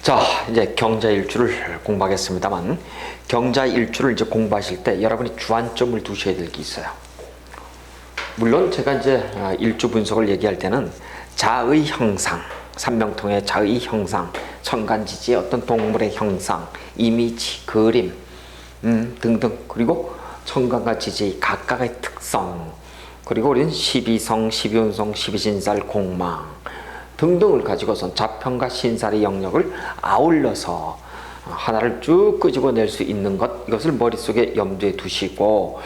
자, 이제 경자일주를 공부하겠습니다만, 경자일주를 이제 공부하실 때 여러분이 주안점을 두셔야 될 게 있어요. 물론 제가 이제 일주 분석을 얘기할 때는 자의 형상, 삼명통의 자의 형상, 천간지지의 어떤 동물의 형상, 이미지, 그림 등등, 그리고 천간과 지지의 각각의 특성, 그리고 우리는 12성, 12운성, 12진살, 공망 등등을 가지고선 자평과 신살의 영역을 아울러서 하나를 쭉 끄집어낼 수 있는 것, 이것을 머릿속에 염두에 두시고,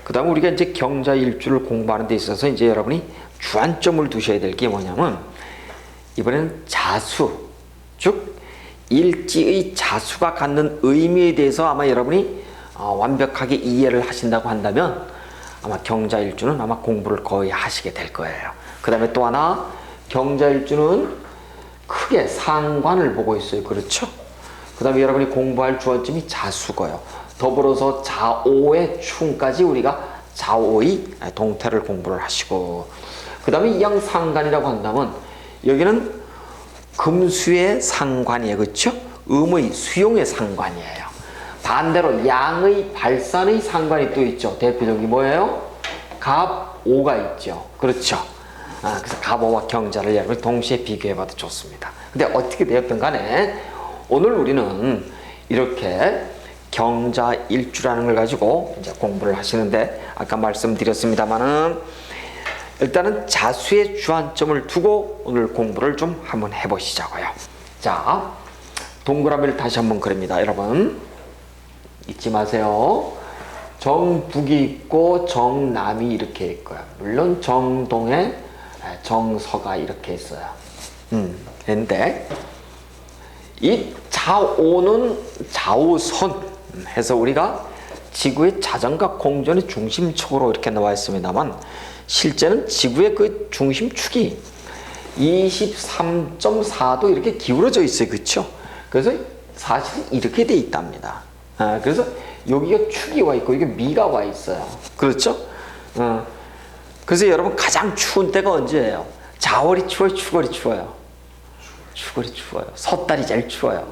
그 다음에 우리가 이제 경자일주를 공부하는 데 있어서 이제 여러분이 주안점을 두셔야 될 게 뭐냐면, 이번에는 자수, 즉 일지의 자수가 갖는 의미에 대해서 아마 여러분이 완벽하게 이해를 하신다고 한다면 아마 경자일주는 아마 공부를 거의 하시게 될 거예요. 그 다음에 또 하나, 경자일주는 크게 상관을 보고 있어요. 그렇죠? 그 다음에 여러분이 공부할 주안점이 자수고요. 더불어서 자오의 충까지 우리가 자오의 동태를 공부를 하시고, 그 다음에 이양 상관이라고 한다면 여기는 금수의 상관이에요. 그렇죠? 음의 수용의 상관이에요. 반대로 양의 발산의 상관이 또 있죠. 대표적인 게 뭐예요? 갑오가 있죠. 그렇죠? 그래서 갑오와 경자를 여러분 동시에 비교해봐도 좋습니다. 근데 어떻게 되었든 간에 오늘 우리는 이렇게 경자일주라는 걸 가지고 이제 공부를 하시는데, 아까 말씀드렸습니다만은 일단은 자수의 주안점을 두고 오늘 공부를 좀 한번 해보시자고요. 자, 동그라미를 다시 한번 그립니다. 여러분 잊지 마세요. 정북이 있고 정남이 이렇게 있고요. 물론 정동에 정서가 이렇게 있어요. 근데 이 자오는 좌우선 해서 우리가 지구의 자전과 공전의 중심축으로 이렇게 나와 있습니다만, 실제는 지구의 그 중심축이 23.4도 이렇게 기울어져 있어요. 그렇죠? 그래서 사실은 이렇게 돼 있답니다. 그래서 여기가 축이 와 있고 이게 미가 와 있어요. 그렇죠? 그래서 여러분 가장 추운 때가 언제예요? 자월이 추워요? 추월이 추워요? 추월이 추워요. 섣달이 제일 추워요.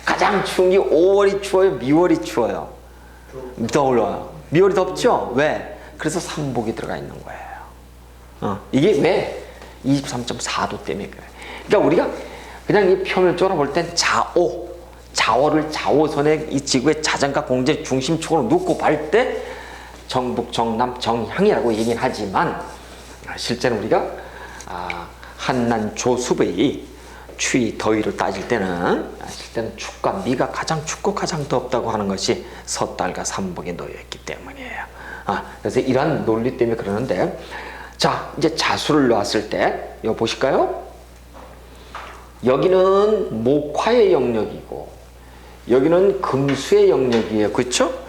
가장 추운 게 5월이 추워요? 미월이 추워요? 더워요. 미월이 덥죠? 왜? 그래서 삼복이 들어가 있는 거예요. 이게 왜? 23.4도 때문에 그래요. 그러니까 우리가 그냥 이 표면적으로 볼 땐 자오를 자오선의 이 지구의 자전과 공전의 중심축으로 놓고 볼 때 정북, 정남, 정향이라고 얘기는 하지만, 실제는 우리가 한난 조수의 추위, 더위를 따질 때는 실제는 축과 미가 가장 춥고 가장 덥다고 하는 것이 섣달과 삼복에 놓여 있기 때문이에요. 그래서 이러한 논리 때문에 그러는데, 자, 이제 자수를 놓았을 때 이거 보실까요? 여기는 목화의 영역이고 여기는 금수의 영역이에요. 그렇죠?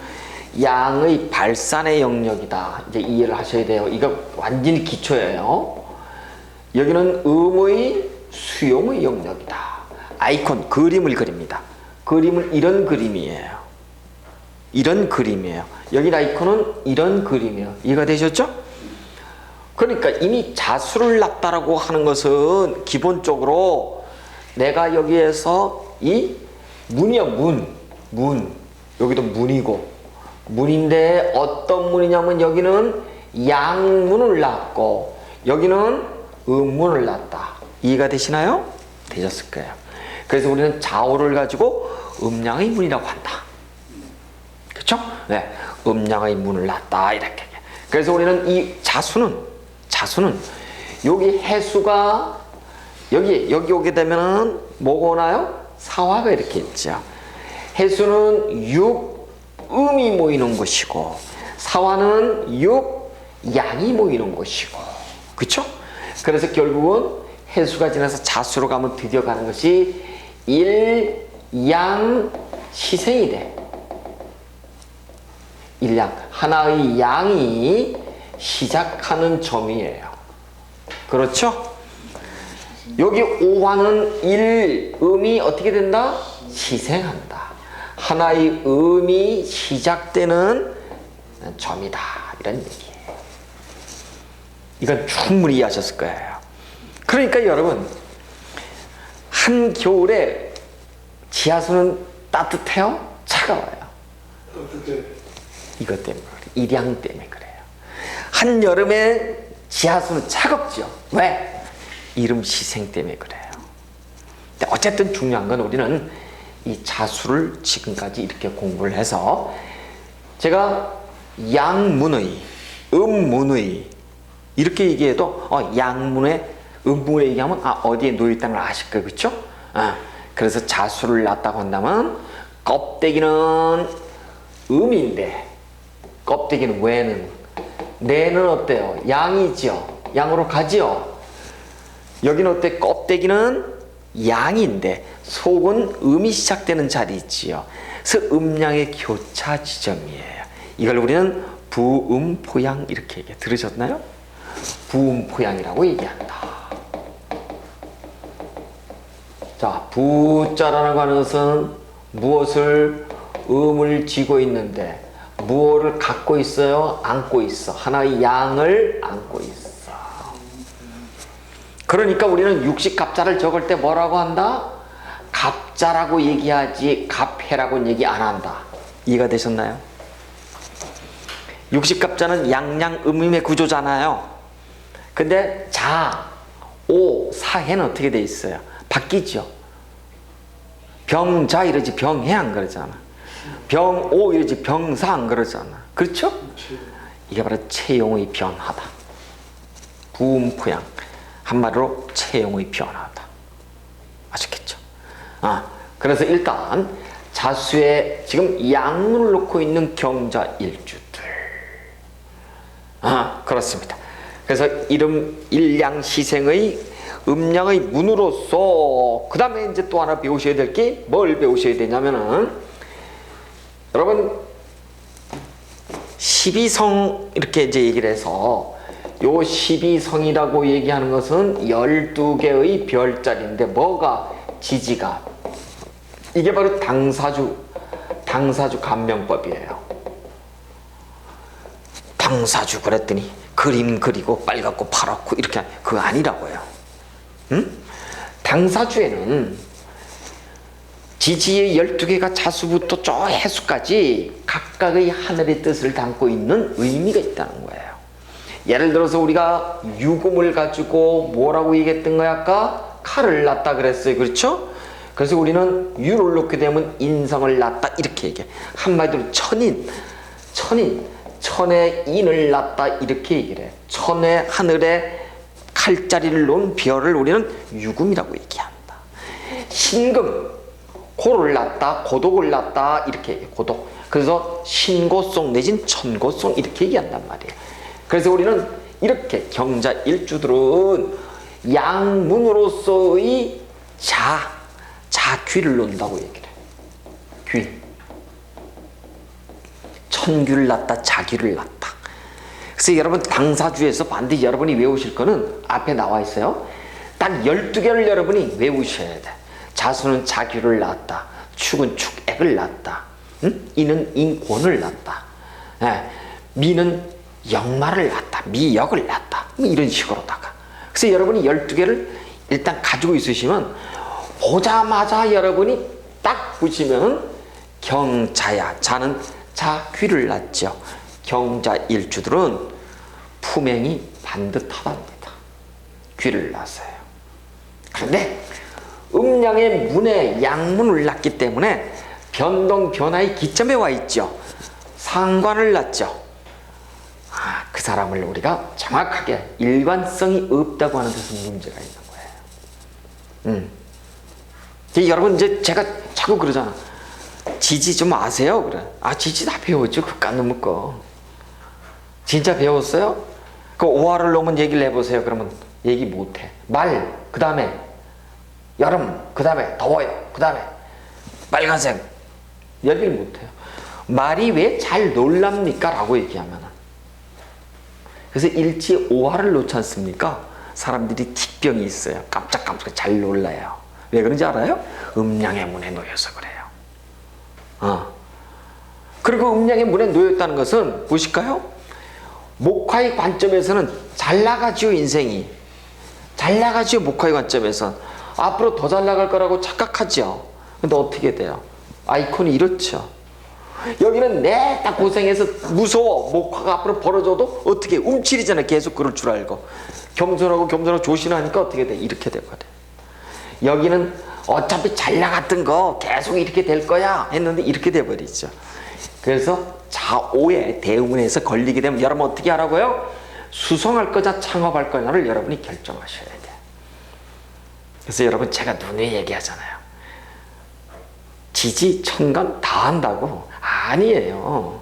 양의 발산의 영역이다. 이제 이해를 하셔야 돼요. 이거 완전히 기초예요. 여기는 음의 수용의 영역이다. 아이콘, 그림을 그립니다. 그림은 이런 그림이에요. 이런 그림이에요. 여기 아이콘은 이런 그림이에요. 이해가 되셨죠? 그러니까 이미 자수를 놨다라고 하는 것은 기본적으로 내가 여기에서 이 문이야, 문. 여기도 문이고, 문인데 어떤 문이냐면 여기는 양문을 놨고 여기는 음문을 놨다. 이해가 되시나요? 되셨을 거예요. 그래서 우리는 자오를 가지고 음양의 문이라고 한다. 그렇죠? 네, 음양의 문을 놨다 이렇게. 그래서 우리는 이 자수는 여기 해수가 여기 오게 되면은 뭐가 오나요? 사화가 이렇게 있죠. 해수는 육, 음이 모이는 곳이고 사화는 육, 양이 모이는 곳이고, 그렇죠? 그래서 결국은 해수가 지나서 자수로 가면 드디어 가는 것이 일, 양, 시생이 돼. 일양, 하나의 양이 시작하는 점이에요. 그렇죠? 여기 오화는 일, 음이 어떻게 된다? 시생한다. 하나의 음이 시작되는 점이다. 이런 얘기예요. 이건 충분히 이해하셨을 거예요. 그러니까 여러분, 한겨울에 지하수는 따뜻해요? 차가워요? 따뜻해. 이것 때문에 그래요. 일양 때문에 그래요. 한여름에 지하수는 차갑죠. 왜? 이름 희생 때문에 그래요. 근데 어쨌든 중요한 건 우리는 이 자수를 지금까지 이렇게 공부를 해서 제가 양문의, 음문의 이렇게 얘기해도 양문의, 음문의 얘기하면 어디에 놓여있다는 걸 아실 거예요. 그렇죠? 그래서 자수를 놨다고 한다면 껍데기는 음인데 껍데기는 왜는, 내는 어때요? 양이지요. 양으로 가지요. 여기는 어때? 껍데기는 양인데 속은 음이 시작되는 자리지요. 그래서 음양의 교차 지점이에요. 이걸 우리는 부음포양 이렇게 얘기해. 들으셨나요? 부음포양이라고 얘기한다. 자, 부자라는 것은 무엇을, 음을 쥐고 있는데 무엇을 갖고 있어요? 안고 있어. 하나의 양을 안고 있어. 그러니까 우리는 육식갑자를 적을 때 뭐라고 한다? 갑자라고 얘기하지 갑해라고는 얘기 안 한다. 이해가 되셨나요? 육식갑자는 양양음임의 구조잖아요. 근데 자, 오, 사해는 어떻게 돼 있어요? 바뀌죠. 병자 이러지 병해 안 그러잖아. 병오 이러지 병사 안 그러잖아. 그렇죠? 이게 바로 체용의 변화다. 부음포양. 한마디로 체용의 변화다. 아시겠죠? 그래서 일단 자수에 지금 양문을 놓고 있는 경자 일주들. 그렇습니다. 그래서 이름 일양시생의 음양의 문으로서 그 다음에 이제 또 하나 배우셔야 될 게 뭘 배우셔야 되냐면은 여러분 12성 이렇게 이제 얘기를 해서 요 12성이라고 얘기하는 것은 12개의 별자리인데 뭐가 지지가 이게 바로 당사주 감명법이에요. 당사주 그랬더니 그림 그리고 빨갛고 파랗고 이렇게 그거 아니라고요. 당사주에는 지지의 12개가 자수부터 저 해수까지 각각의 하늘의 뜻을 담고 있는 의미가 있다는 거예요. 예를 들어서 우리가 유금을 가지고 뭐라고 얘기했던 거야? 아까 칼을 낳다 그랬어요. 그렇죠? 그래서 우리는 유를 놓게 되면 인성을 낳다 이렇게 얘기해. 한마디로 천에 인을 낳다 이렇게 얘기를 해. 천에 하늘에 칼자리를 놓은 별을 우리는 유금이라고 얘기한다. 신금, 고를 낳다, 고독을 낳다 이렇게 얘기해. 고독. 그래서 신고송 내진 천고송 이렇게 얘기한단 말이에요. 그래서 우리는 이렇게 경자 일주들은 양문으로서의 자귀를 놓는다고 얘기를 해요. 귀. 천귀를 낳다, 자귀를 낳다. 그래서 여러분 당사주에서 반드시 여러분이 외우실 거는 앞에 나와 있어요. 딱 12개를 여러분이 외우셔야 돼. 자수는 자귀를 낳았다. 축은 축액을 낳았다. 이는 인권을 낳았다. 미는 역마를 낳았다. 미역을 낳았다. 이런 식으로다가. 그래서 여러분이 12개를 일단 가지고 있으시면 보자마자 여러분이 딱 보시면 경자야. 자는 자귀를 낳죠. 경자 일주들은 품행이 반듯하답니다. 귀를 낳았어요. 그런데 음양의 문에 양문을 낳기 때문에 변동 변화의 기점에 와 있죠. 상관을 낳죠. 그 사람을 우리가 정확하게 일관성이 없다고 하는 데서 문제가 있는 거예요. 여러분 이제 제가 자꾸 그러잖아. 지지 좀 아세요? 그래. 지지 다 배웠죠. 그깟 놈의 거. 진짜 배웠어요? 그 오화를 놓으면 얘기를 해보세요. 그러면 얘기 못해. 말, 그 다음에 여름, 그 다음에 더워요. 그 다음에 빨간색. 얘기를 못해요. 말이 왜 잘 놀랍니까? 라고 얘기하면. 그래서 일치 오화를 놓지 않습니까? 사람들이 틱병이 있어요. 깜짝깜짝 잘 놀라요. 왜 그런지 알아요? 음양의 문에 놓여서 그래요. 그리고 음양의 문에 놓였다는 것은 보실까요? 목화의 관점에서는 잘 나가지요. 인생이 잘 나가지요. 목화의 관점에서는 앞으로 더 잘 나갈 거라고 착각하죠. 근데 어떻게 돼요? 아이콘이 이렇죠. 여기는 내딱 고생해서 무서워. 목화가 앞으로 벌어져도 어떻게 움츠리잖아. 계속 그럴 줄 알고. 겸손하고 조신하니까 어떻게 돼? 이렇게 돼버려. 여기는 어차피 잘 나갔던 거 계속 이렇게 될 거야 했는데 이렇게 돼버리죠. 그래서 좌오의 대운에서 걸리게 되면 여러분 어떻게 하라고요? 수성할 거냐 창업할 거냐를 여러분이 결정하셔야 돼. 그래서 여러분 제가 누누이 얘기하잖아요. 지지, 천간 다 한다고. 아니에요.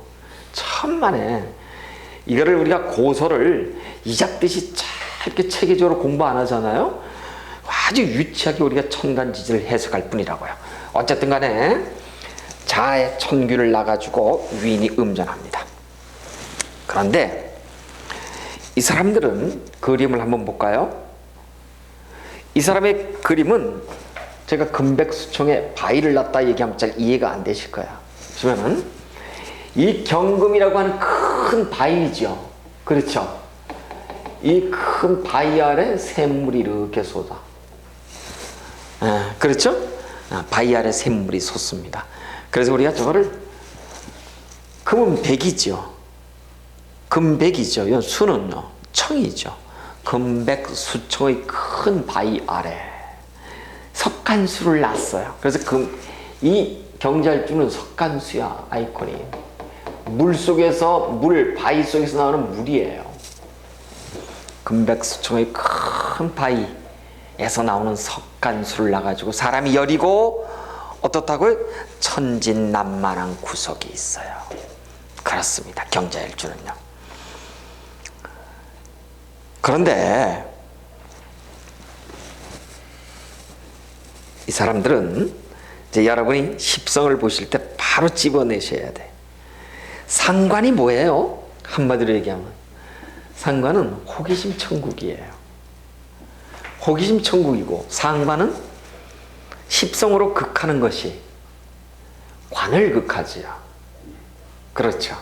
천만에. 이거를 우리가 고서를 이잡듯이 이렇게 체계적으로 공부 안 하잖아요. 아주 유치하게 우리가 천간지지를 해석할 뿐이라고요. 어쨌든 간에 자의 천규를 놔가지고 위인이 음전합니다. 그런데 이 사람들은 그림을 한번 볼까요? 이 사람의 그림은 제가 금백수청에 바위를 놨다 얘기하면 잘 이해가 안 되실 거야. 보시면은 이 경금이라고 하는 큰 바위죠. 그렇죠? 이 큰 바위 아래 샘물이 이렇게 솟아. 그렇죠? 바위 아래 샘물이 솟습니다. 그래서 우리가 저거를 금은 백이죠. 금백이죠. 이건 수는요 청이죠. 금백수청의 큰 바위 아래 석간수를 놨어요. 그래서 이 경자일주는 석간수야. 아이콘이 물속에서 바위 속에서 나오는 물이에요. 금백수청의 큰 바위에서 나오는 석간수를 놔가지고 사람이 여리고 어떻다고요? 천진난만한 구석이 있어요. 그렇습니다. 경자일주는요. 그런데 이 사람들은 이제 여러분이 십성을 보실 때 바로 집어내셔야 돼. 상관이 뭐예요? 한마디로 얘기하면 상관은 호기심 천국이에요. 호기심 천국이고 상관은 십성으로 극하는 것이 관을 극하지요. 그렇죠.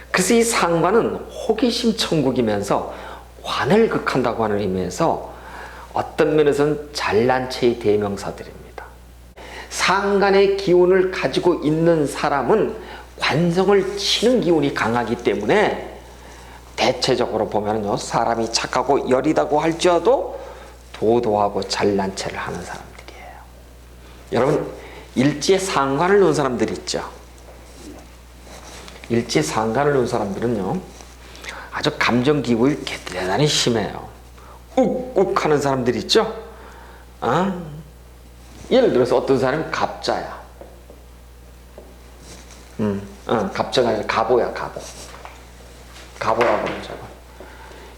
그래서 이 상관은 호기심 천국이면서 관을 극한다고 하는 의미에서 어떤 면에서는 잘난 체의 대명사들입니다. 상간의 기운을 가지고 있는 사람은 관성을 치는 기운이 강하기 때문에 대체적으로 보면요 사람이 착하고 여리다고 할지라도 도도하고 잘난 체를 하는 사람들이에요. 여러분 일지에 상관을 놓은 사람들 있죠. 일지에 상관을 놓은 사람들은요 아주 감정 기복이 대단히 심해요. 욱욱 하는 사람들 있죠. 예를 들어서 어떤 사람이 갑자야. 갑자가 아니라 가보야. 가보라고 그러죠.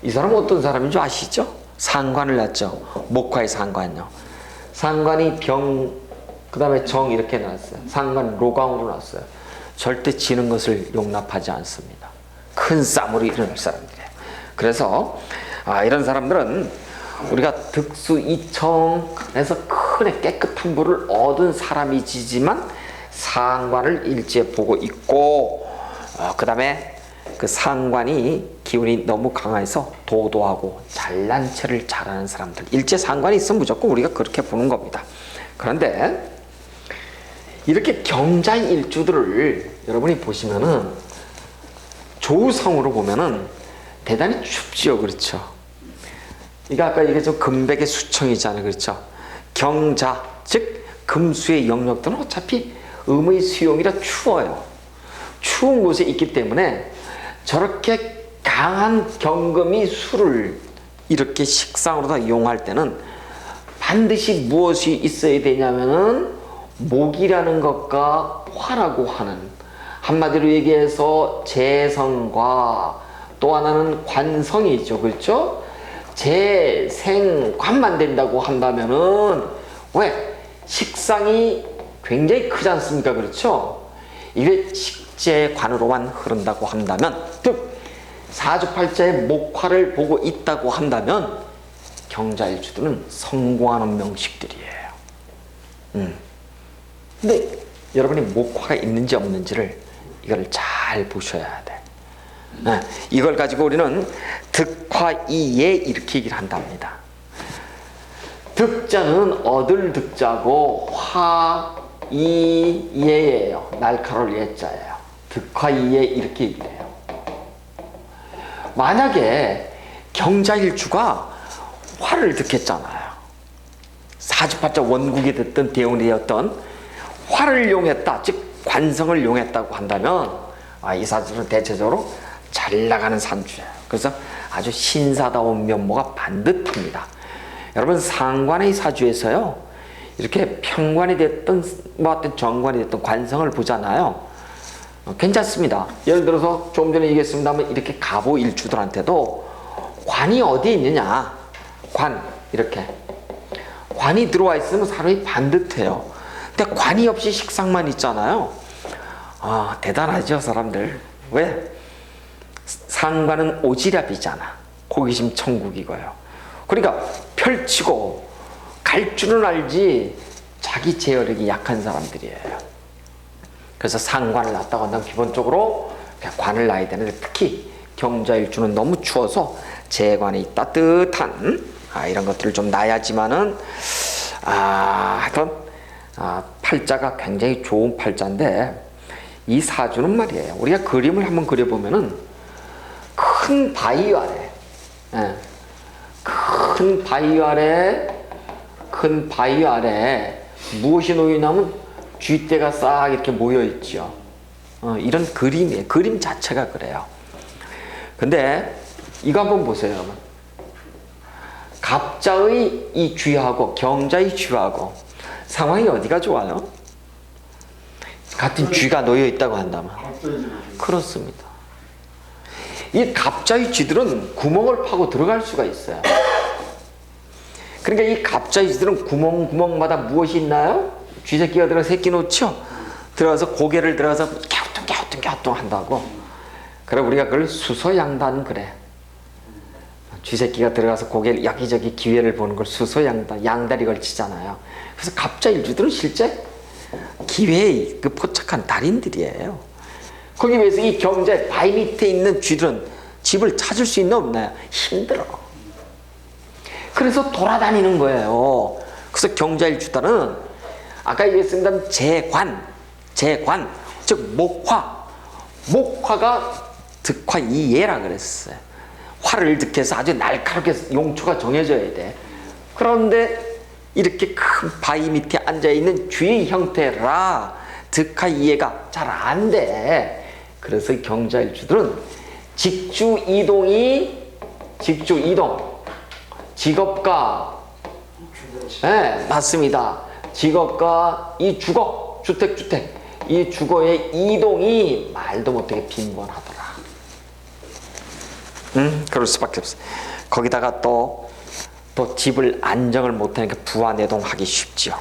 이 사람은 어떤 사람인 줄 아시죠? 상관을 놨죠. 목화의 상관요. 상관이 병, 그 다음에 정 이렇게 놨어요. 상관 로강으로 놨어요. 절대 지는 것을 용납하지 않습니다. 큰 싸움으로 일어날 사람들이에요. 그래서 이런 사람들은 우리가 득수이청에서 큰 깨끗한 부를 얻은 사람이지만 상관을 일지에 보고 있고 그 다음에 그 상관이 기운이 너무 강해서 도도하고 잘난 체를 잘하는 사람들, 일지에 상관이 있으면 무조건 우리가 그렇게 보는 겁니다. 그런데 이렇게 경자일주들을 여러분이 보시면은 조우성으로 보면은 대단히 춥지요. 그렇죠? 이게 아까 얘기했죠. 금백의 수청이잖아요. 그렇죠? 경자, 즉 금수의 영역들은 어차피 음의 수용이라 추워요. 추운 곳에 있기 때문에 저렇게 강한 경금이 수를 이렇게 식상으로 다 이용할 때는 반드시 무엇이 있어야 되냐면은 목이라는 것과 화라고 하는, 한마디로 얘기해서 재성과 또 하나는 관성이 있죠. 그렇죠? 재생관만 된다고 한다면은 왜? 식상이 굉장히 크지 않습니까? 그렇죠? 이게 식재관으로만 흐른다고 한다면, 즉 사주팔자의 목화를 보고 있다고 한다면 경자일주들은 성공하는 명식들이에요. 근데 여러분이 목화가 있는지 없는지를 이걸 잘 보셔야 돼. 이걸 가지고 우리는 득화이예 이렇게 얘기를 한답니다. 득자는 얻을 득자고 이예예요. 날카로울 예자예요. 득화이예 이렇게 얘기를 해요. 만약에 경자일주가 화를 득했잖아요. 사주팔자 원국이 됐던 대운이 되었던 화를 이용했다, 즉 관성을 이용했다고 한다면 이 사주는 대체적으로 잘 나가는 산주예요. 그래서 아주 신사다운 면모가 반듯합니다. 여러분 상관의 사주에서요, 이렇게 평관이 됐든 뭐 어떤 정관이 됐든 관성을 보잖아요. 괜찮습니다. 예를 들어서 좀 전에 얘기했습니다만 이렇게 갑오일주들한테도 관이 어디에 있느냐, 관 이렇게 관이 들어와 있으면 사람이 반듯해요. 근데 관이 없이 식상만 있잖아요. 대단하죠 사람들. 왜? 상관은 오지랖이잖아. 호기심 천국이고요. 그러니까 펼치고 갈 줄은 알지 자기 제어력이 약한 사람들이에요. 그래서 상관을 놨다고 한다면 기본적으로 관을 놔야 되는데, 특히 경자일주는 너무 추워서 재관이 따뜻한 이런 것들을 좀 놔야지만은 하여튼 팔자가 굉장히 좋은 팔자인데, 이 사주는 말이에요, 우리가 그림을 한번 그려보면은 큰 바위 아래, 큰 바위 아래 무엇이 놓이냐면 쥐떼가 싹 이렇게 모여있죠. 이런 그림이에요. 그림 자체가 그래요. 근데 이거 한번 보세요, 여러분. 갑자의 이 쥐하고 경자의 쥐하고 상황이 어디가 좋아요? 같은 쥐가 놓여있다고 한다면. 그렇습니다. 이 갑자의 쥐들은 구멍을 파고 들어갈 수가 있어요. 그러니까 이 갑자의 쥐들은 구멍마다 무엇이 있나요? 쥐새끼가 들어가서 새끼 놓죠? 들어가서 고개를 들어가서 갸우뚱 한다고. 그래 우리가 그걸 수소양단 그래. 쥐새끼가 들어가서 고개를 여기저기 기회를 보는 걸 수소양단, 양다리 걸치잖아요. 그래서 갑자일주들은 실제 기회의 그 포착한 달인들이에요. 거기 비해서 이 경자의 바위 밑에 있는 쥐들은 집을 찾을 수 있나 없나요? 힘들어. 그래서 돌아다니는 거예요. 그래서 경자일주단은 아까 얘기했습니다. 재관, 즉 목화가 득화이예라 그랬어요. 화를 득해서 아주 날카롭게 용초가 정해져야 돼. 그런데 이렇게 큰 바위 밑에 앉아있는 쥐의 형태라 득화이예가 잘 안 돼. 그래서 경자일주들은 직주 이동, 직업과, 네, 맞습니다. 직업과 이 주거, 주택, 이 주거의 이동이 말도 못하게 빈번하더라. 그럴 수밖에 없어. 거기다가 또 집을 안정을 못하니까 부하내동하기 쉽지요.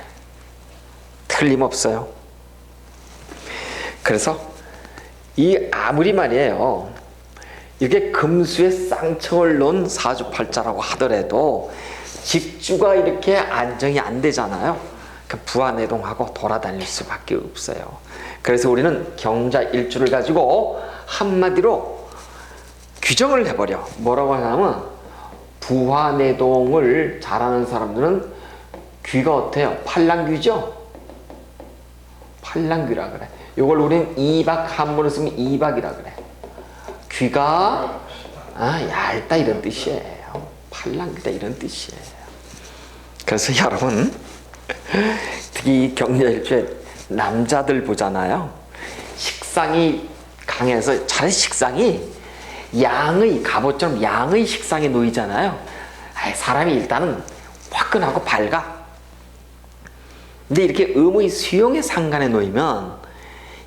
틀림없어요. 그래서 아무리 말이에요, 이렇게 금수에 쌍청을 놓은 사주팔자라고 하더라도 직주가 이렇게 안정이 안 되잖아요. 부하내동하고 돌아다닐 수밖에 없어요. 그래서 우리는 경자일주를 가지고 한마디로 규정을 해버려. 뭐라고 하냐면 부하내동을 잘하는 사람들은 귀가 어때요? 팔랑귀죠? 팔랑귀라 그래. 이걸 우리는 이박, 한문을 쓰면 이박이라 그래. 귀가 얇다 이런 뜻이에요. 팔랑귀다 이런 뜻이에요. 그래서 여러분 특히 경자일주에 남자들 보잖아요. 식상이 강해서 차라리 식상이 갑오처럼 양의 식상에 놓이잖아요. 사람이 일단은 화끈하고 밝아. 근데 이렇게 음의 수용의 상간에 놓이면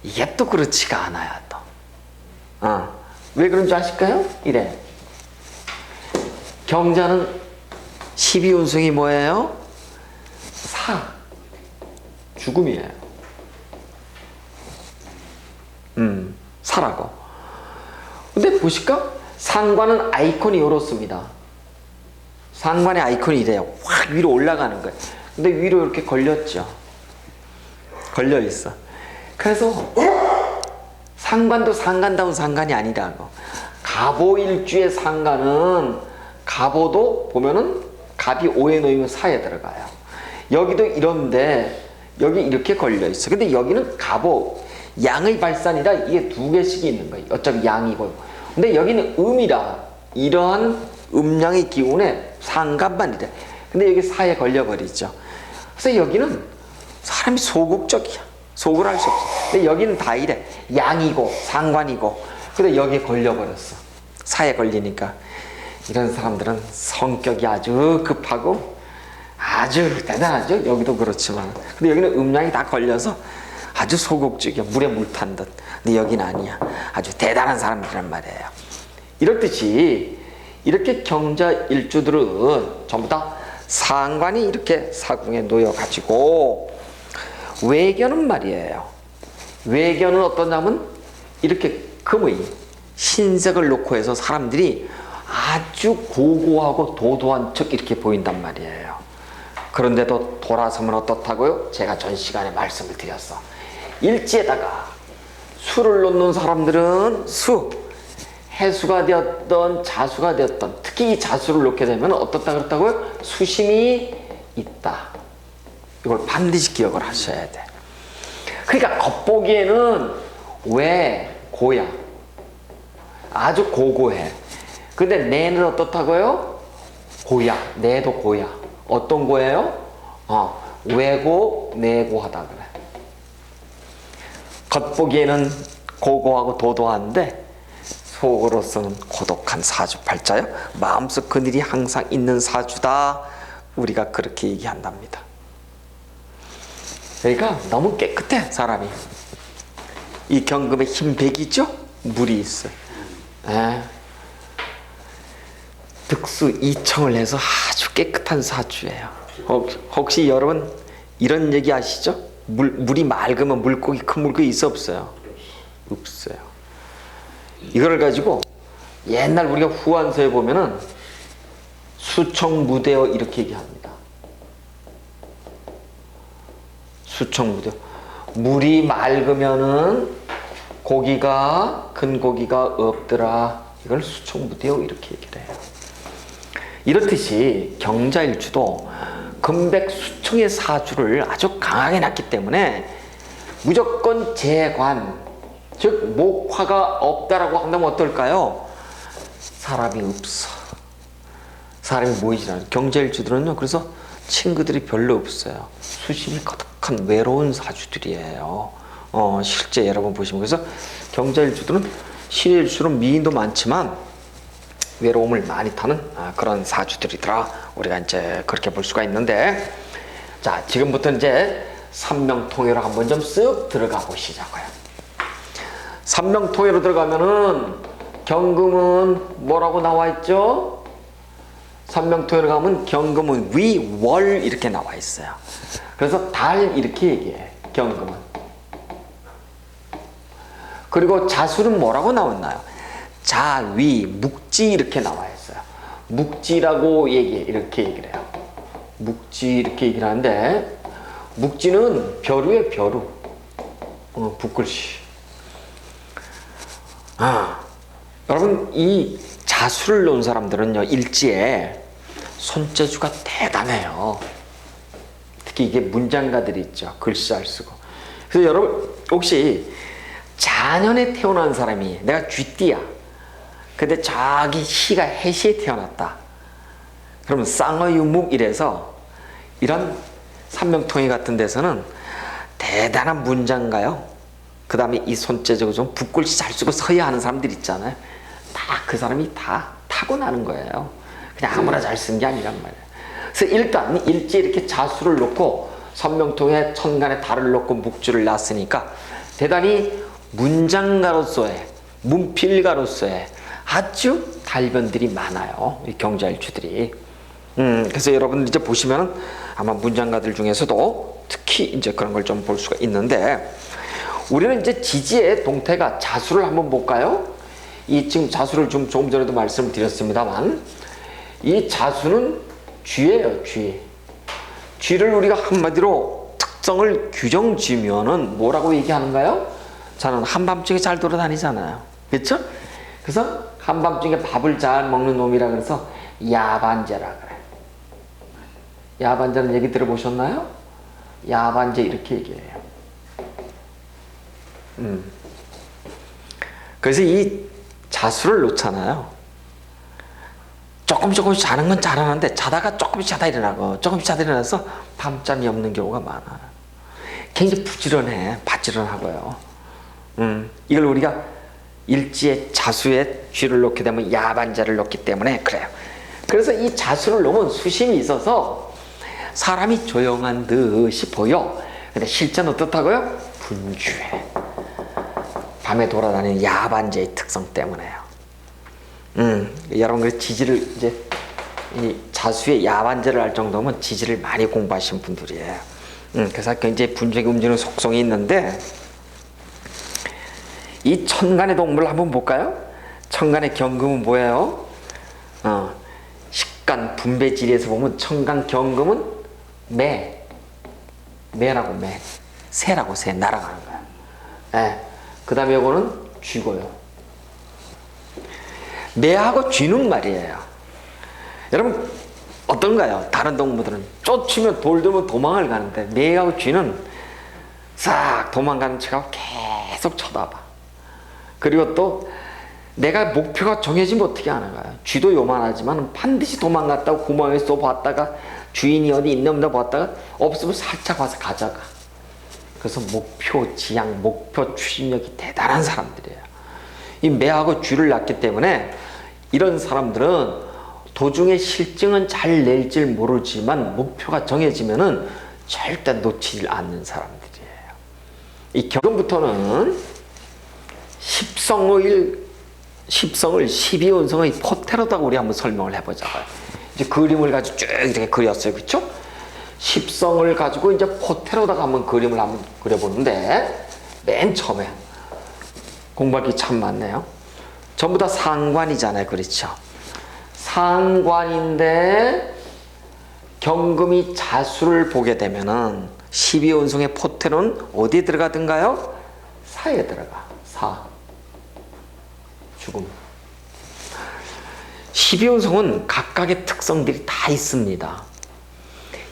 이게 또 그렇지가 않아요. 또. 왜 그런 줄 아실까요? 이래. 경자는 12운승이 뭐예요? 죽음이에요. 사라고. 근데 보실까? 상관은 아이콘이 이렇습니다. 상관의 아이콘이 이래요. 확 위로 올라가는 거예요. 근데 위로 이렇게 걸렸죠. 걸려 있어. 그래서 상관도 상관다운 상관이 아니라고. 갑오일주의 상관은 갑오도 보면은 갑이 5에 놓이면 4에 들어가요. 여기도 이런데 여기 이렇게 걸려 있어. 근데 여기는 갑오, 양의 발산이라 이게 두 개씩이 있는 거예요. 어차피 양이고. 근데 여기는 음이라 이러한 음양의 기운에 상관만 이래. 근데 여기 사에 걸려버리죠. 그래서 여기는 사람이 소극적이야. 소극을 할 수 없어. 근데 여기는 다 이래. 양이고 상관이고. 근데 여기에 걸려버렸어. 사에 걸리니까. 이런 사람들은 성격이 아주 급하고 아주 대단하죠. 여기도 그렇지만. 근데 여기는 음양이 다 걸려서 아주 소극적이야. 물에 물 탄 듯. 근데 여기는 아니야. 아주 대단한 사람들이란 말이에요. 이렇듯이 이렇게 경자 일주들은 전부 다 상관이 이렇게 사궁에 놓여가지고 외견은 말이에요. 외견은 어떠냐면 이렇게 금의 흰색을 놓고 해서 사람들이 아주 고고하고 도도한 척 이렇게 보인단 말이에요. 그런데도 돌아서면 어떻다고요? 제가 전 시간에 말씀을 드렸어. 일지에다가 수를 놓는 사람들은 수, 해수가 되었던 자수가 되었던, 특히 이 자수를 놓게 되면 어떻다 그랬다고요? 수심이 있다. 이걸 반드시 기억을 하셔야 돼. 그러니까 겉보기에는 왜 고야? 아주 고고해. 근데 내는 어떻다고요? 고야. 내도 고야. 어떤 고예요? 외고, 내고하다 그래. 겉보기에는 고고하고 도도한데 속으로서는 고독한 사주팔자요. 마음속 그늘이 항상 있는 사주다. 우리가 그렇게 얘기한답니다. 그러니까 너무 깨끗해 사람이. 이 경금에 흰 백이죠? 물이 있어요. 득수 이청을 해서 아주 깨끗한 사주예요. 혹시 여러분 이런 얘기 아시죠? 물이 맑으면 물고기, 큰 물고기 있어 없어요? 없어요. 이걸 가지고 옛날 우리가 후한서에 보면은 수청무대어 이렇게 얘기합니다. 수청무대어. 물이 맑으면은 고기가, 큰 고기가 없더라. 이걸 수청무대어 이렇게 얘기를 해요. 이렇듯이 경자일주도 금백 수청의 사주를 아주 강하게 놨기 때문에 무조건 재관, 즉 목화가 없다라고 한다면 어떨까요? 사람이 없어. 사람이 모이지 않아요. 경자일주들은요, 그래서 친구들이 별로 없어요. 수심이 가득한 외로운 사주들이에요. 실제 여러분 보시면. 그래서 경자일주들은 신일수록 미인도 많지만 외로움을 많이 타는 그런 사주들이더라. 우리가 이제 그렇게 볼 수가 있는데, 자, 지금부터 이제 삼명통해로 한번 좀 쓱 들어가 보시자고요. 삼명통해로 들어가면은 경금은 뭐라고 나와 있죠? 삼명통해로 가면 경금은 위, 월 이렇게 나와 있어요. 그래서 달 이렇게 얘기해, 경금은. 그리고 자수는 뭐라고 나왔나요? 자, 위, 묵지 이렇게 나와 있어요. 묵지라고 이렇게 얘기를 해요. 묵지 이렇게 얘기를 하는데, 묵지는 벼루의 벼루. 붓글씨. 여러분, 이 자수를 놓은 사람들은요, 일지에 손재주가 대단해요. 특히 이게 문장가들이 있죠. 글씨 잘 쓰고. 그래서 여러분, 혹시 자년에 태어난 사람이, 내가 쥐띠야. 근데 저기 시가 해시에 태어났다. 그러면 쌍어유묵 이래서 이런 삼명통해 같은 데서는 대단한 문장가요. 그 다음에 이 손재주가 좀 붓글씨 잘 쓰고 서야 하는 사람들 있잖아요. 다 그 사람이 다 타고나는 거예요. 그냥 아무나 잘 쓴 게 아니란 말이에요. 그래서 일단 일지에 이렇게 자수를 놓고 삼명통해 천간에 달을 놓고 묵주를 놨으니까 대단히 문장가로서의, 문필가로서의 아주 달변들이 많아요. 이 경자일주들이. 그래서 여러분들 이제 보시면은 아마 문장가들 중에서도 특히 이제 그런 걸 좀 볼 수가 있는데, 우리는 이제 지지의 동태가 자수를 한번 볼까요? 이 지금 자수를 좀 조금 전에도 말씀을 드렸습니다만, 이 자수는 쥐예요, 쥐. 쥐를 우리가 한마디로 특성을 규정 지으면은 뭐라고 얘기하는가요? 저는 한밤중에 잘 돌아다니잖아요. 그렇죠? 그래서 한밤중에 밥을 잘 먹는 놈이라 그래서 야반제라 그래. 야반제는 얘기 들어보셨나요? 야반제 이렇게 얘기해요. 그래서 이 자수를 놓잖아요. 조금씩 자는 건 잘하는데 자다가 조금씩 자다 일어나고 조금씩 자다 일어나서 밤잠이 없는 경우가 많아요. 굉장히 부지런해. 바지런하고요. 이걸 우리가 일지에 자수에 쥐를 놓게 되면 야반자를 놓기 때문에 그래요. 그래서 이 자수를 놓으면 수심이 있어서 사람이 조용한 듯이 보여. 근데 실제는 어떻다고요? 분주해. 밤에 돌아다니는 야반자의 특성 때문에요. 여러분 그 지지를 이제 이 자수의 야반제를 할 정도면 지지를 많이 공부하신 분들이에요. 그래서 굉장히 분주하게 움직이는 속성이 있는데 이 천간의 동물을 한번 볼까요? 천간의 경금은 뭐예요? 식간 분배지리에서 보면 천간 경금은 매라고 매, 새라고 새 날아가는 거야. 예. 그 다음에 이거는 쥐고요. 매하고 쥐는 말이에요. 여러분 어떤가요? 다른 동물들은 쫓으면 돌들면 도망을 가는데 매하고 쥐는 싹 도망가는 척하고 계속 쳐다봐. 그리고 또 내가 목표가 정해지면 어떻게 하는 거야? 쥐도 요만하지만 반드시 도망갔다가 구멍에 쏘봤다가 주인이 어디 있나 없나 봤다가 없으면 살짝 와서 가져가. 그래서 목표 지향, 목표 추진력이 대단한 사람들이에요. 이 매하고 쥐를 낳기 때문에 이런 사람들은 도중에 실증은 잘 낼지 모르지만 목표가 정해지면은 절대 놓치지 않는 사람들이에요. 이 경금부터는 십성을 12운성의 포테로다고 우리 한번 설명을 해보자고요. 이제 그림을 가지고 쭉 이렇게 그렸어요. 그렇죠? 십성을 가지고 이제 포테로다가 한번 그림을 한번 그려보는데 맨 처음에 공부할 게 참 많네요. 전부 다 상관이잖아요. 그렇죠? 상관인데 경금이 자수를 보게 되면은 12운성의 포테로는 어디에 들어가든가요? 사에 들어가. 사. 죽음. 12운성은 각각의 특성들이 다 있습니다.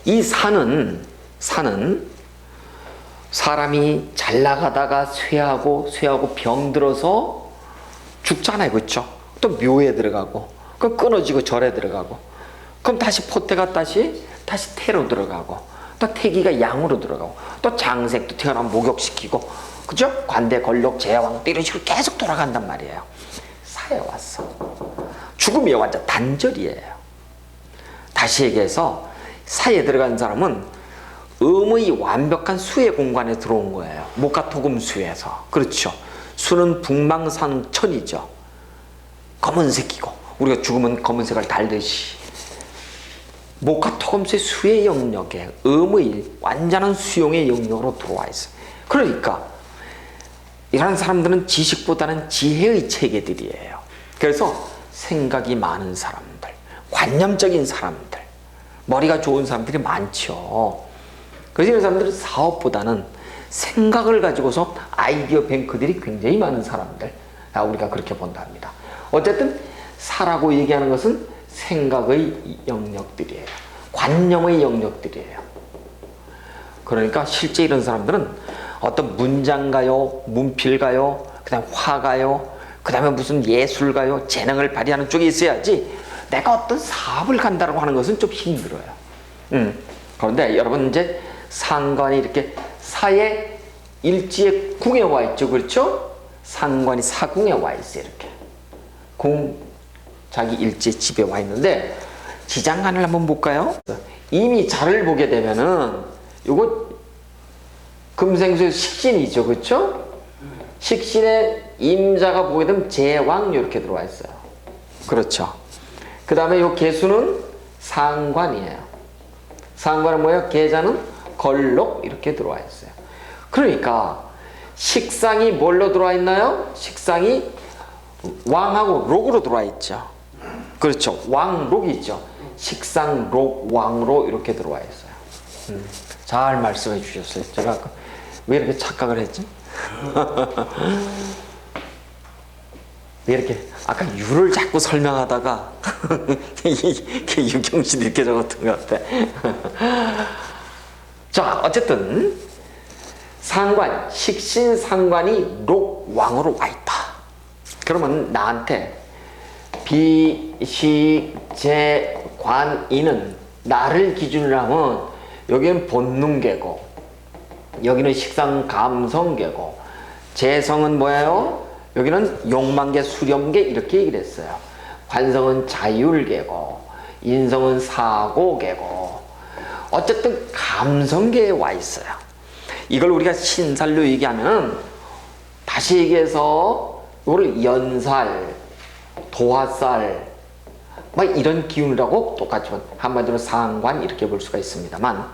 이 사는 사람이 잘 나가다가 쇠하고 병들어서 죽잖아요. 그렇죠? 또 묘에 들어가고 그럼 끊어지고 절에 들어가고 그럼 다시 포태가 다시 태로 들어가고 또 태기가 양으로 들어가고 또 장색도 태어나면 목욕시키고 그죠? 관대 권력 제왕 이런 식으로 계속 돌아간단 말이에요. 사에 왔어. 죽음이 완전 단절이에요. 다시 얘기해서 사에 들어간 사람은 음의 완벽한 수의 공간에 들어온 거예요. 목화토금 수에서. 그렇죠. 수는 북망상천이죠. 검은색이고 우리가 죽으면 검은색을 달듯이 목화토금수의 수의 영역에 음의 완전한 수용의 영역으로 들어와 있어요. 그러니까 이런 사람들은 지식보다는 지혜의 체계들이에요. 그래서 생각이 많은 사람들, 관념적인 사람들, 머리가 좋은 사람들이 많죠. 그래서 이런 사람들은 사업보다는 생각을 가지고서 아이디어 뱅크들이 굉장히 많은 사람들, 우리가 그렇게 본답니다. 어쨌든 사라고 얘기하는 것은 생각의 영역들이에요. 관념의 영역들이에요. 그러니까 실제 이런 사람들은 어떤 문장가요, 문필가요, 그 다음에 화가요, 그 다음에 무슨 예술가요, 재능을 발휘하는 쪽에 있어야지 내가 어떤 사업을 간다고 하는 것은 좀 힘들어요. 그런데 여러분 이제 상관이 이렇게 사의 일지의 궁에 와 있죠. 그렇죠? 상관이 사궁에 와 있어요. 이렇게. 궁, 자기 일지의 집에 와 있는데 지장간을 한번 볼까요? 이미 자를 보게 되면은 요거 금생수의 식신이죠. 그렇죠? 식신에 임자가 보게 되면 제왕 이렇게 들어와 있어요. 그렇죠. 그 다음에 요 계수는 상관이에요. 상관은 뭐예요? 계자는 걸록 이렇게 들어와 있어요. 그러니까 식상이 뭘로 들어와 있나요? 식상이 왕하고 록으로 들어와 있죠. 그렇죠. 왕록이 있죠. 식상, 록, 왕로 이렇게 들어와 있어요. 잘 말씀해 주셨어요. 제가 아까 왜 이렇게 착각을 했지? 왜 이렇게 아까 유를 자꾸 설명하다가 유경신 이렇게 적었던 것 같아. 자, 어쨌든 상관, 식신상관이 록왕으로 와 있다. 그러면 나한테 비식재관이는 나를 기준으로 하면 여기는 본능계고 여기는 식상감성계고 재성은 뭐예요? 여기는 욕망계, 수렴계 이렇게 얘기를 했어요. 관성은 자율계고 인성은 사고계고 어쨌든 감성계에 와 있어요. 이걸 우리가 신살로 얘기하면 다시 얘기해서 이걸 연살, 도화살 막 이런 기운이라고 똑같이 한마디로 상관 이렇게 볼 수가 있습니다만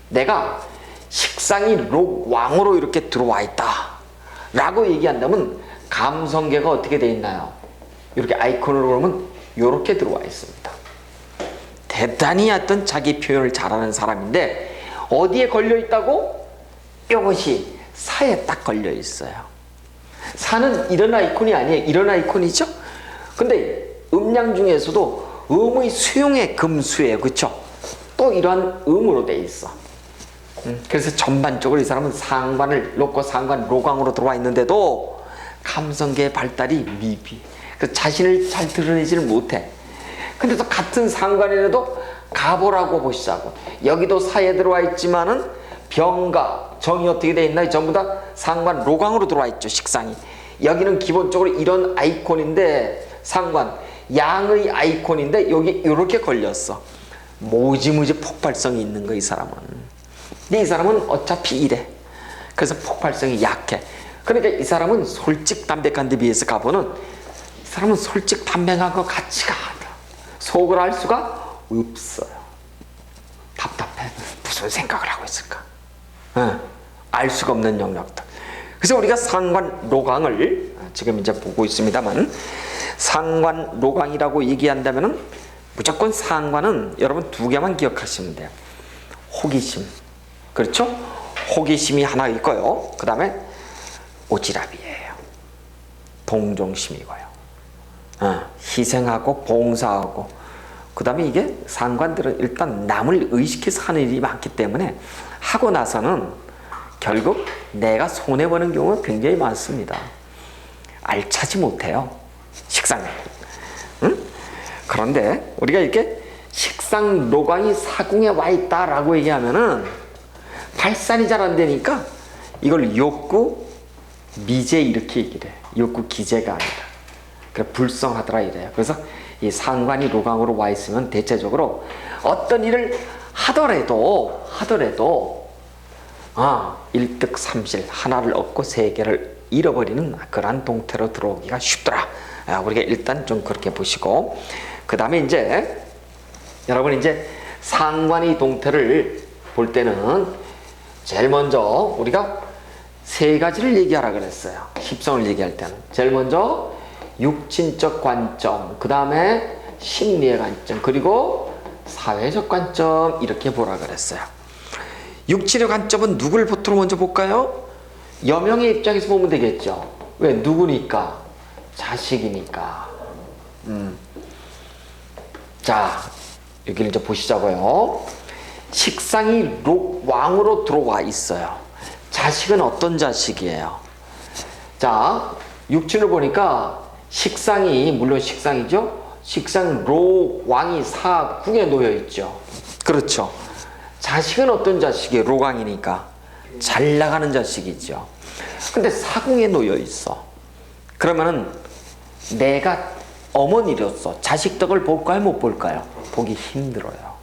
내가 식상이 록왕으로 이렇게 들어와 있다 라고 얘기한다면 감성계가 어떻게 돼 있나요? 이렇게 아이콘으로 보면 이렇게 들어와 있습니다. 대단히 어떤 자기 표현을 잘하는 사람인데 어디에 걸려 있다고? 이것이 사에 딱 걸려 있어요. 사는 이런 아이콘이 아니에요. 이런 아이콘이죠. 근데 음양 중에서도 음의 수용의 금수예요. 그렇죠? 또 이러한 음으로 돼 있어. 그래서 전반적으로 이 사람은 상관을 놓고 상관 로강으로 들어와 있는데도 감성계의 발달이 미비. 그래서 자신을 잘 드러내지를 못해. 근데 또 같은 상관이라도 가보라고 보시자고. 여기도 사에 들어와 있지만은 병과 정이 어떻게 돼 있나? 전부 다 상관 로강으로 들어와 있죠. 식상이. 여기는 기본적으로 이런 아이콘인데 상관 양의 아이콘인데 여기 이렇게 걸렸어. 무지무지 폭발성이 있는 거 이 사람은. 근데 이 사람은 어차피 이래. 그래서 폭발성이 약해. 그러니까 이 사람은 솔직담백한 데 비해서 가보는 이 사람은 솔직담백한 거 같지가 않아. 속을 알 수가 없어요. 답답해. 무슨 생각을 하고 있을까? 알 수가 없는 영역들. 그래서 우리가 상관 로강을 지금 이제 보고 있습니다만 상관 로강이라고 얘기한다면은 무조건 상관은 여러분 두 개만 기억하시면 돼요. 호기심. 그렇죠? 호기심이 하나 있고요. 그 다음에 오지랖이에요. 동정심이고요. 희생하고 봉사하고 그 다음에 이게 상관들은 일단 남을 의식해서 하는 일이 많기 때문에 하고 나서는 결국 내가 손해보는 경우가 굉장히 많습니다. 알차지 못해요. 식상은. 그런데 우리가 이렇게 식상 로강이 사궁에 와 있다라고 얘기하면은 발산이 잘 안 되니까 이걸 욕구 미제 이렇게 얘기를 해요. 욕구 기제가 아니라. 그래 불성하더라 이래요. 그래서 이 상관이 로강으로 와 있으면 대체적으로 어떤 일을 하더라도 일득삼실 하나를 얻고 세 개를 잃어버리는 그러한 동태로 들어오기가 쉽더라. 우리가 일단 좀 그렇게 보시고 그 다음에 이제 여러분 이제 상관이 동태를 볼 때는 제일 먼저 우리가 세 가지를 얘기하라 그랬어요. 십성을 얘기할 때는 제일 먼저 육친적 관점, 그 다음에 심리의 관점, 그리고 사회적 관점 이렇게 보라 그랬어요. 육친의 관점은 누굴 보통 먼저 볼까요? 여명의 입장에서 보면 되겠죠. 왜? 누구니까? 자식이니까. 자, 여기를 이제 보시자고요. 식상이 록왕으로 들어와 있어요. 자식은 어떤 자식이에요? 자, 육친을 보니까 식상이 물론 식상이죠. 식상 록왕이 사궁에 놓여 있죠. 그렇죠. 자식은 어떤 자식이에요? 록왕이니까 잘 나가는 자식이죠. 근데 사궁에 놓여 있어. 그러면은 내가 어머니로서 자식 덕을 볼까요? 못 볼까요? 보기 힘들어요.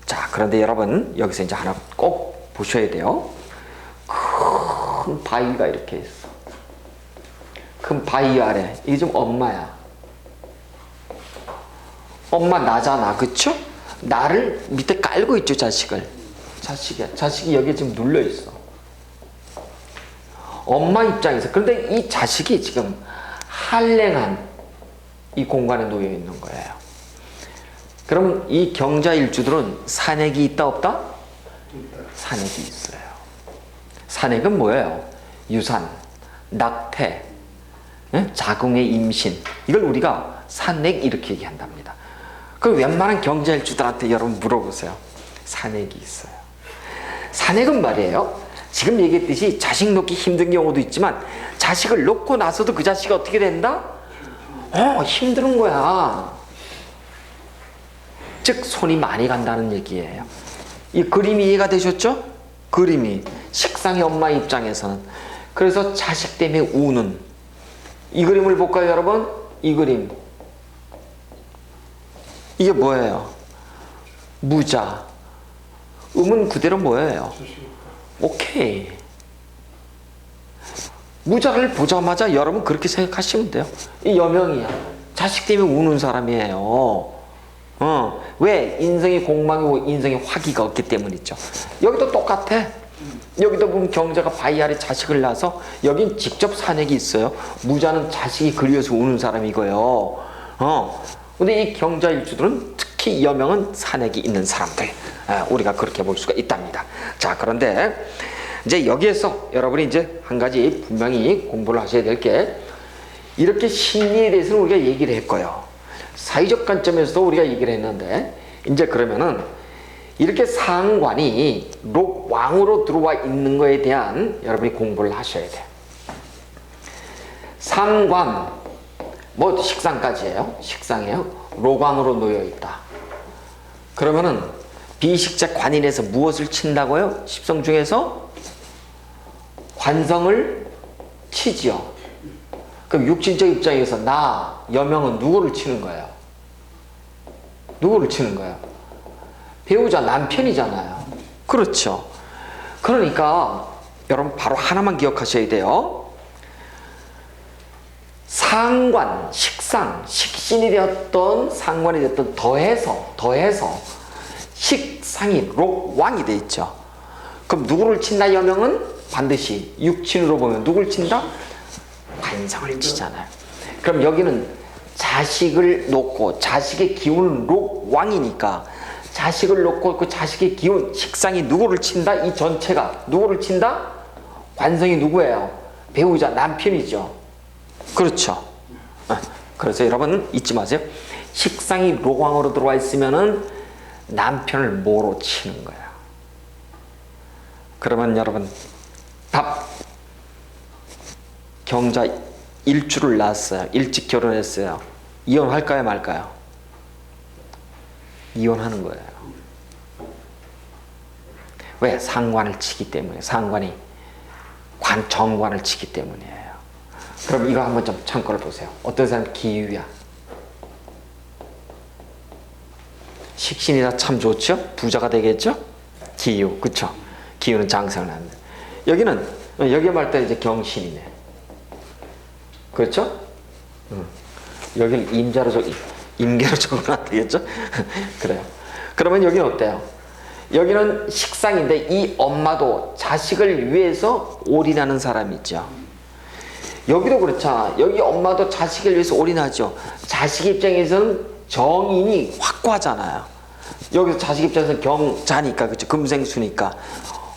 자, 그런데 여러분 여기서 이제 하나 꼭 보셔야 돼요. 큰 바위가 이렇게 있어. 큰 바위 아래 이게 좀 엄마야. 엄마 나잖아, 그쵸? 나를 밑에 깔고 있죠, 자식을. 자식이 여기에 지금 눌려 있어. 엄마 입장에서. 그런데 이 자식이 지금 한랭한 이 공간에 놓여 있는 거예요. 그럼 이 경자일주들은 산액이 있다 없다? 산액이 있어요. 산액은 뭐예요? 유산, 낙태, 자궁의 임신, 이걸 우리가 산액 이렇게 얘기한답니다. 그럼 웬만한 경자일주들한테 여러분 물어보세요. 산액이 있어요. 산액은 말이에요, 지금 얘기했듯이 자식 놓기 힘든 경우도 있지만 자식을 놓고 나서도 그 자식이 어떻게 된다? 힘든 거야. 즉 손이 많이 간다는 얘기예요. 이 그림이 이해가 되셨죠? 그림이 식상의 엄마 입장에서는. 그래서 자식 때문에 우는 이 그림을 볼까요, 여러분? 이 그림, 이게 뭐예요? 무자. 음은 그대로 뭐예요? 오케이. 무자를 보자마자 여러분 그렇게 생각하시면 돼요. 이 여명이야. 자식 때문에 우는 사람이에요. 왜? 인생이 공망이고 인생이 화기가 없기 때문이죠. 여기도 똑같아. 여기도 보면 경자가 바이알에 자식을 낳아서 여긴 직접 산액이 있어요. 무자는 자식이 그리워서 우는 사람이고요. 근데 이 경자일주들은 특히 여명은 산액이 있는 사람들, 우리가 그렇게 볼 수가 있답니다. 자, 그런데 이제 여기에서 여러분이 이제 한 가지 분명히 공부를 하셔야 될 게, 이렇게 심리에 대해서는 우리가 얘기를 했고요. 사회적 관점에서도 우리가 얘기를 했는데, 이제 그러면은 이렇게 상관이 록왕으로 들어와 있는 거에 대한 여러분이 공부를 하셔야 돼요. 상관, 뭐 식상까지예요. 식상이에요. 록왕으로 놓여 있다. 그러면은 비식자 관인에서 무엇을 친다고요? 십성 중에서 관성을 치지요. 그럼 육신적 입장에서 나 여명은 누구를 치는 거예요? 누구를 치는 거예요? 배우자 남편이잖아요. 그렇죠. 그러니까 여러분 바로 하나만 기억하셔야 돼요. 상관, 식상, 식신이 되었던 상관이 되었던 더해서 식상이 록왕이 돼 있죠. 그럼 누구를 친다? 여명은 반드시 육친으로 보면 누구를 친다? 관성을 치잖아요. 그럼 여기는 자식을 놓고 자식의 기운은 록왕이니까 자식을 놓고 그 자식의 기운, 식상이 누구를 친다? 이 전체가 누구를 친다? 관성이 누구예요? 배우자 남편이죠. 그렇죠. 그래서 여러분 잊지 마세요. 식상이 록왕으로 들어와 있으면은 남편을 뭐로 치는 거야? 그러면 여러분 답. 경자 일주를 낳았어요. 일찍 결혼했어요. 이혼할까요, 말까요? 이혼하는 거예요. 왜? 상관을 치기 때문에. 상관이 정관을 치기 때문이에요. 그럼 이거 한번 좀 참고를 보세요. 어떤 사람 기유야. 식신이라 참 좋죠? 부자가 되겠죠? 기유, 그쵸? 기유는 장생을 합니다. 여기 말 때 이제 경신이네. 그렇죠? 여기는 임계로 적으면 안 되겠죠? 그래요. 그러면 여기는 어때요? 여기는 식상인데 이 엄마도 자식을 위해서 올인하는 사람이죠. 여기도 그렇잖아. 여기 엄마도 자식을 위해서 올인하죠. 자식 입장에서는 정인이 확고하잖아요. 여기서 자식 입장에서는 경자니까, 그렇죠? 금생수니까.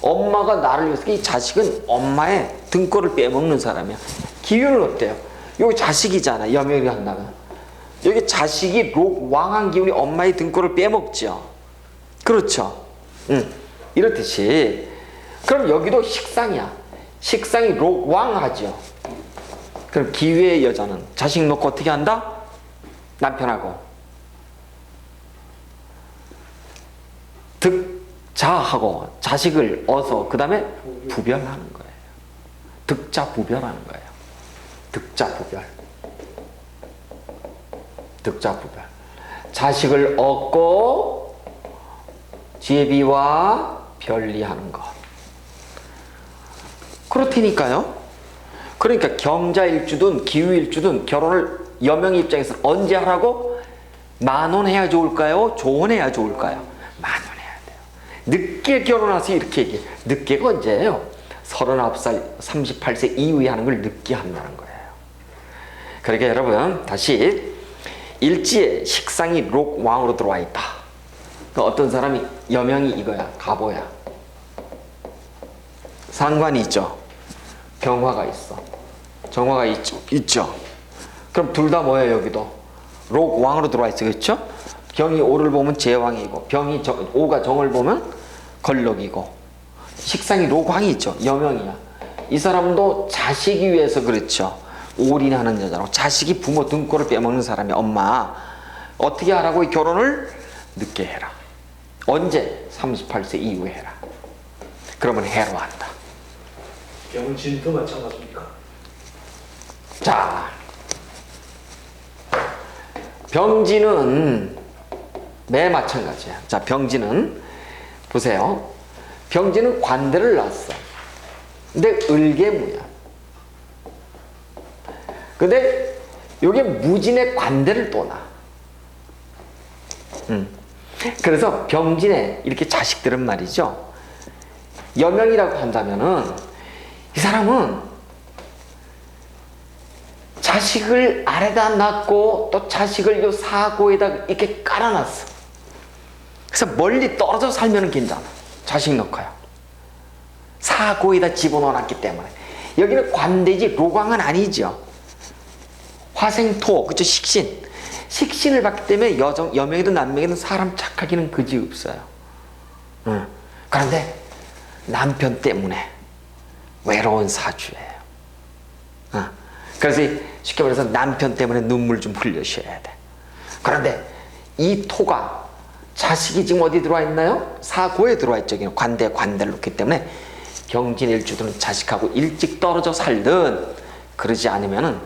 엄마가 나를 위해서, 이 자식은 엄마의 등골을 빼먹는 사람이야. 기운은 어때요? 여기 자식이잖아. 여명이 한다면 여기 자식이 록왕한 기운이 엄마의 등골을 빼먹죠. 그렇죠? 이렇듯이 그럼 여기도 식상이야. 식상이 록왕하죠. 그럼 기회의 여자는 자식 놓고 어떻게 한다? 남편하고 득자하고 자식을 얻어 그 다음에 부별하는 거예요. 득자 부별하는 거예요. 득자부별. 득자부별. 자식을 얻고 제비와 별리하는 것. 그렇다니까요. 그러니까 경자일주든 기후일주든 결혼을 여명 입장에서 언제 하라고? 만혼해야 좋을까요? 조혼해야 좋을까요? 만혼해야 돼요. 늦게 결혼해서 이렇게 얘기해. 늦게가 언제예요? 39살, 38세 이후에 하는 걸 늦게 한다는 거예요. 그러니까 여러분 다시 일지에 식상이 록왕으로 들어와 있다. 또 어떤 사람이 여명이 이거야. 가보야. 상관이 있죠. 병화가 있어. 정화가 있죠. 그럼 둘 다 뭐예요? 여기도 록왕으로 들어와 있어. 그렇죠? 병이 오를 보면 제왕이고 오가 정을 보면 걸럭이고 식상이 로광이죠. 여명이야. 이 사람도 자식이 위해서 그렇죠. 올인하는 여자로 자식이 부모 등골을 빼먹는 사람이 엄마 어떻게 하라고 결혼을 늦게 해라. 언제? 38세 이후에 해라. 그러면 해로한다. 병진도 마찬가지입니까? 자, 병진은 매 마찬가지야. 자, 병진은 보세요. 병진은 관대를 낳았어. 근데 을개무야. 근데 요게 무진의 관대를 또 낳아. 그래서 병진의 이렇게 자식들은 말이죠. 여명이라고 한다면은 이 사람은 자식을 아래다 낳고 또 자식을 요 사고에다 이렇게 깔아놨어. 그래서 멀리 떨어져 살면 괜찮아. 자식 넣고요. 사고에다 집어넣어놨기 때문에. 여기는 관대지 로광은 아니죠. 화생토, 그쵸? 식신. 식신을 받기 때문에 여명이든 남명이든 사람 착하기는 그지없어요. 그런데 남편 때문에 외로운 사주예요. 그래서 쉽게 말해서 남편 때문에 눈물 좀 흘려셔야 돼. 그런데 이 토가 자식이 지금 어디 들어와 있나요? 사고에 들어와 있죠. 관대를 놓기 때문에 병진일주들은 자식하고 일찍 떨어져 살든 그러지 않으면은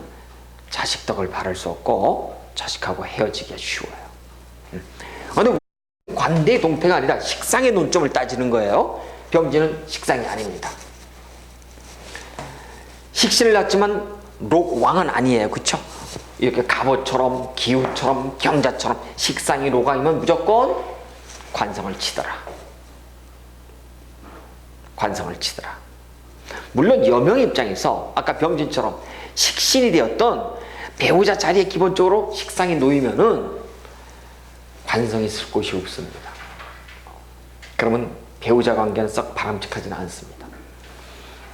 자식 덕을 바랄 수 없고 자식하고 헤어지기가 쉬워요. 근데 관대의 동태가 아니라 식상의 논점을 따지는 거예요. 병진은 식상이 아닙니다. 식신을 낳지만 왕은 아니에요. 그쵸? 이렇게 갑오처럼 기후처럼 경자처럼 식상이 로강이면 무조건 관성을 치더라. 관성을 치더라. 물론 여명 입장에서 아까 병진처럼 식신이 되었던 배우자 자리에 기본적으로 식상이 놓이면은 관성이 쓸 곳이 없습니다. 그러면 배우자 관계는 썩 바람직하지는 않습니다.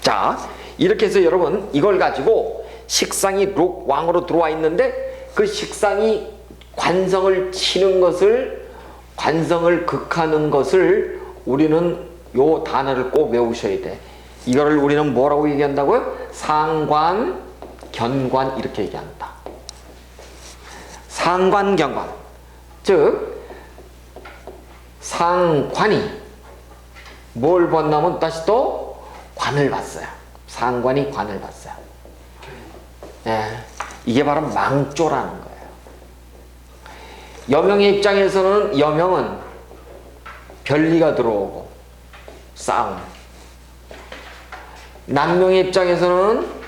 자, 이렇게 해서 여러분 이걸 가지고 식상이 왕으로 들어와 있는데 그 식상이 관성을 치는 것을 관성을 극하는 것을 우리는 요 단어를 꼭 외우셔야 돼. 이거를 우리는 뭐라고 얘기한다고요? 상관, 견관 이렇게 얘기한다. 상관, 견관. 즉 상관이 뭘 봤냐면 다시 또 관을 봤어요. 상관이 관을 봤어요. 네, 이게 바로 망조라는 거예요. 여명의 입장에서는 여명은 변리가 들어오고 싸움. 남명의 입장에서는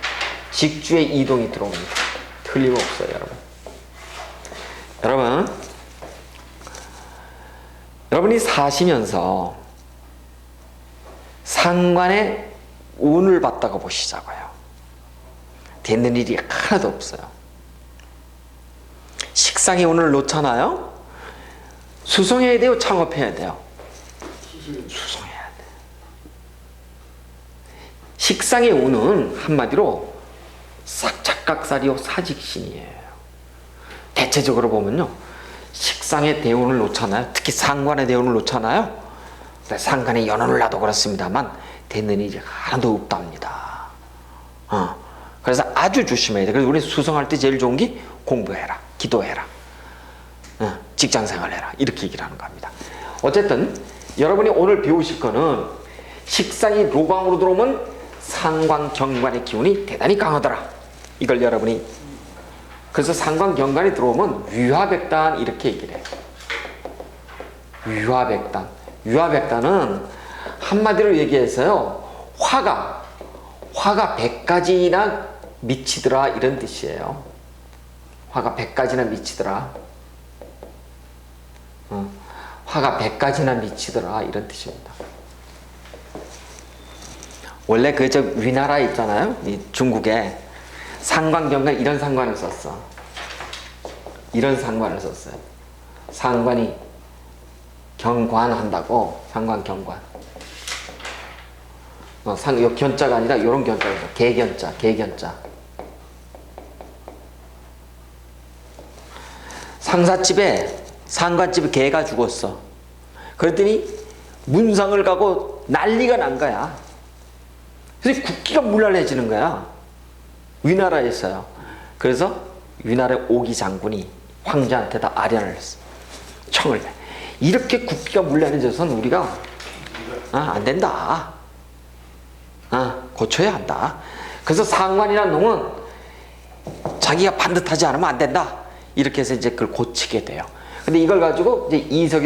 직주의 이동이 들어옵니다. 틀림없어요, 여러분. 여러분이 사시면서 상관의 운을 봤다고 보시자고요. 되는 일이 하나도 없어요. 식상의 운을 놓잖아요. 수성해야 돼요? 창업해야 돼요? 수성해야 돼. 식상의 운은 한마디로 착각살이요 사직신이에요. 대체적으로 보면요. 식상의 대운을 놓잖아요. 특히 상관의 대운을 놓잖아요. 상관의 연운을 놔도 그렇습니다만 되는 일이 하나도 없답니다. 그래서 아주 조심해야 돼. 그래서 우리 수성할 때 제일 좋은 게 공부해라, 기도해라, 직장생활해라 이렇게 얘기를 하는 겁니다. 어쨌든 여러분이 오늘 배우실 거는 식상이 로광으로 들어오면 상관, 경관의 기운이 대단히 강하더라. 이걸 여러분이 그래서 상관, 경관이 들어오면 위화백단 이렇게 얘기를 해요. 위화백단. 위화백단은 한마디로 얘기해서요. 화가 100가지나 미치더라 이런 뜻이에요. 화가 100가지나 미치더라. 화가 100가지나 미치더라 이런 뜻입니다. 원래 저 위나라 있잖아요. 이 중국에 상관, 경관 이런 상관을 썼어. 이런 상관을 썼어요. 상관이 경관한다고. 상관, 경관. 요 견자가 아니라 요런 견자가 있어. 개견자, 개견자. 상삿집에 상관집에 개가 죽었어. 그랬더니 문상을 가고 난리가 난 거야. 그래서 국기가 문란해지는 거야. 위나라에서요. 그래서 위나라의 오기 장군이 황제한테 다 아련을 했어. 청을 내. 이렇게 국기가 문란해져서는 우리가 안 된다. 고쳐야 한다. 그래서 상관이라는 놈은 자기가 반듯하지 않으면 안 된다. 이렇게 해서 이제 그걸 고치게 돼요. 근데 이걸 가지고 이제 이석영